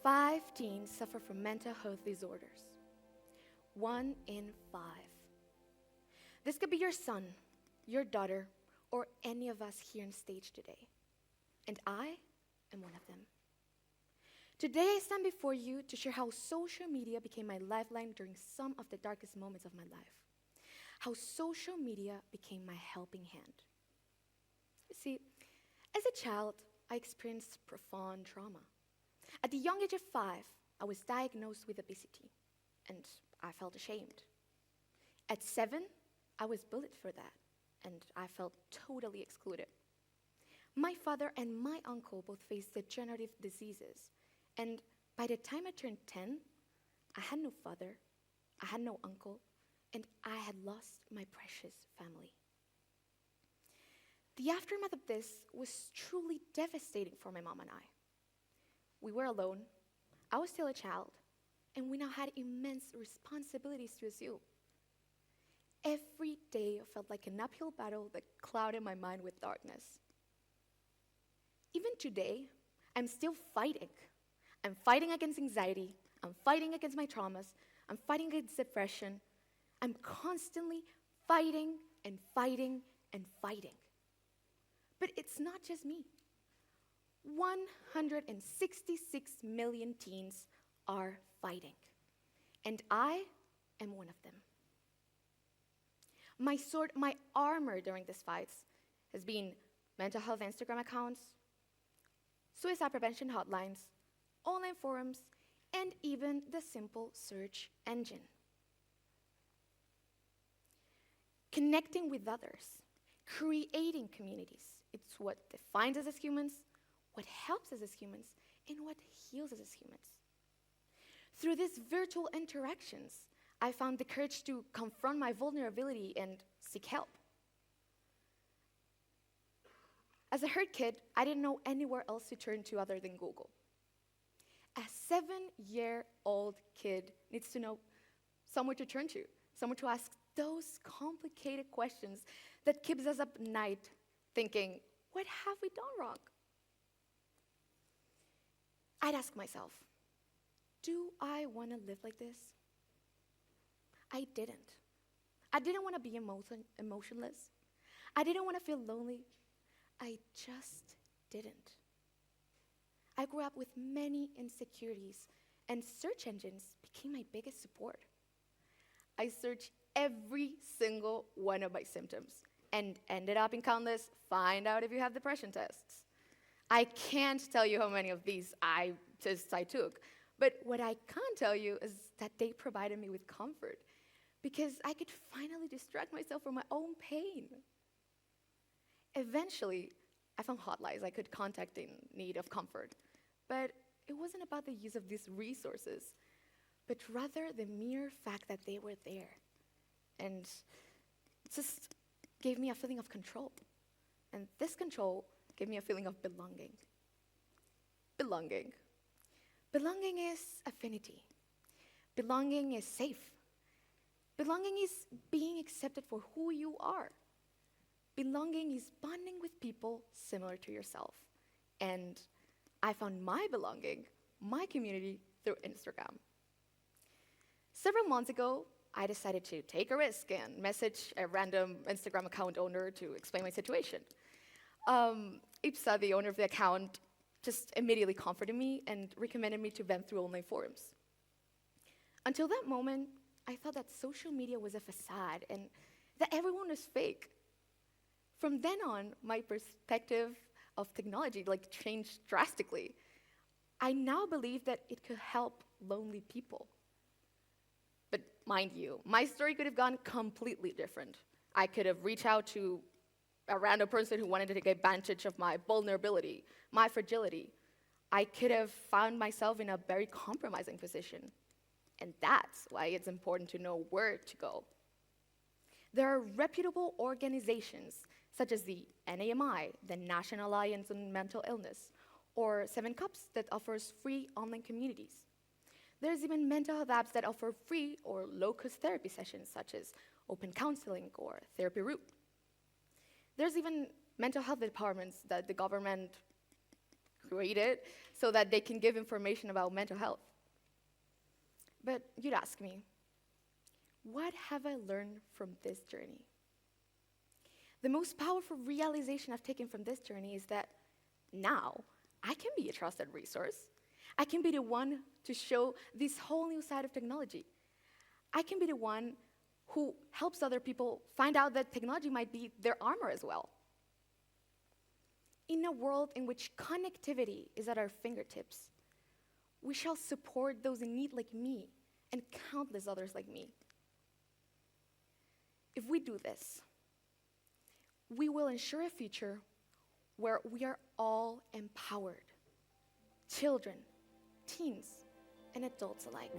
5 teens suffer from mental health disorders. 1 in 5. This could be your son, your daughter, or any of us here on stage today. And I am one of them. Today I stand before you to share how social media became my lifeline during some of the darkest moments of my life. How social media became my helping hand. You see, as a child, I experienced profound trauma. At the young age of 5, I was diagnosed with obesity, and I felt ashamed. At 7, I was bullied for that, and I felt totally excluded. My father and my uncle both faced degenerative diseases, and by the time I turned 10, I had no father, I had no uncle, and I had lost my precious family. The aftermath of this was truly devastating for my mom and I. We were alone, I was still a child, and we now had immense responsibilities to assume. Every day felt like an uphill battle that clouded my mind with darkness. Even today, I'm still fighting. I'm fighting against anxiety, I'm fighting against my traumas, I'm fighting against depression. I'm constantly fighting and fighting and fighting. But it's not just me. 166 million teens are fighting, and I am one of them. My sword, my armor during these fights has been mental health Instagram accounts, suicide prevention hotlines, online forums, and even the simple search engine. Connecting with others, creating communities. It's what defines us as humans, what helps us as humans, and what heals us as humans. Through these virtual interactions, I found the courage to confront my vulnerability and seek help. As a hurt kid, I didn't know anywhere else to turn to other than Google. A 7-year-old kid needs to know somewhere to turn to, somewhere to ask those complicated questions that keeps us up at night thinking, what have we done wrong? I'd ask myself, do I want to live like this? I didn't. I didn't want to be emotionless. I didn't want to feel lonely. I just didn't. I grew up with many insecurities, and search engines became my biggest support. I searched every single one of my symptoms and ended up in countless find out if you have depression tests. I can't tell you how many of these tests I took, but what I can tell you is that they provided me with comfort because I could finally distract myself from my own pain. Eventually, I found hotlines I could contact in need of comfort, but it wasn't about the use of these resources, but rather the mere fact that they were there. And it just gave me a feeling of control. And this control gave me a feeling of belonging. Belonging. Belonging is affinity. Belonging is safe. Belonging is being accepted for who you are. Belonging is bonding with people similar to yourself. And I found my belonging, my community, through Instagram. Several months ago, I decided to take a risk and message a random Instagram account owner to explain my situation. Ipsa, the owner of the account, just immediately comforted me and recommended me to vent through online forums. Until that moment, I thought that social media was a facade and that everyone was fake. From then on, my perspective of technology changed drastically. I now believe that it could help lonely people. But mind you, my story could have gone completely different. I could have reached out to a random person who wanted to take advantage of my vulnerability, my fragility. I could have found myself in a very compromising position. And that's why it's important to know where to go. There are reputable organizations such as the NAMI, the National Alliance on Mental Illness, or 7 Cups that offers free online communities. There's even mental health apps that offer free or low-cost therapy sessions such as Open Counseling or Therapy Route. There's even mental health departments that the government created so that they can give information about mental health. But you'd ask me, what have I learned from this journey? The most powerful realization I've taken from this journey is that now I can be a trusted resource. I can be the one to show this whole new side of technology. I can be the one who helps other people find out that technology might be their armor as well. In a world in which connectivity is at our fingertips, we shall support those in need like me and countless others like me. If we do this, we will ensure a future where we are all empowered, children, teens, and adults alike.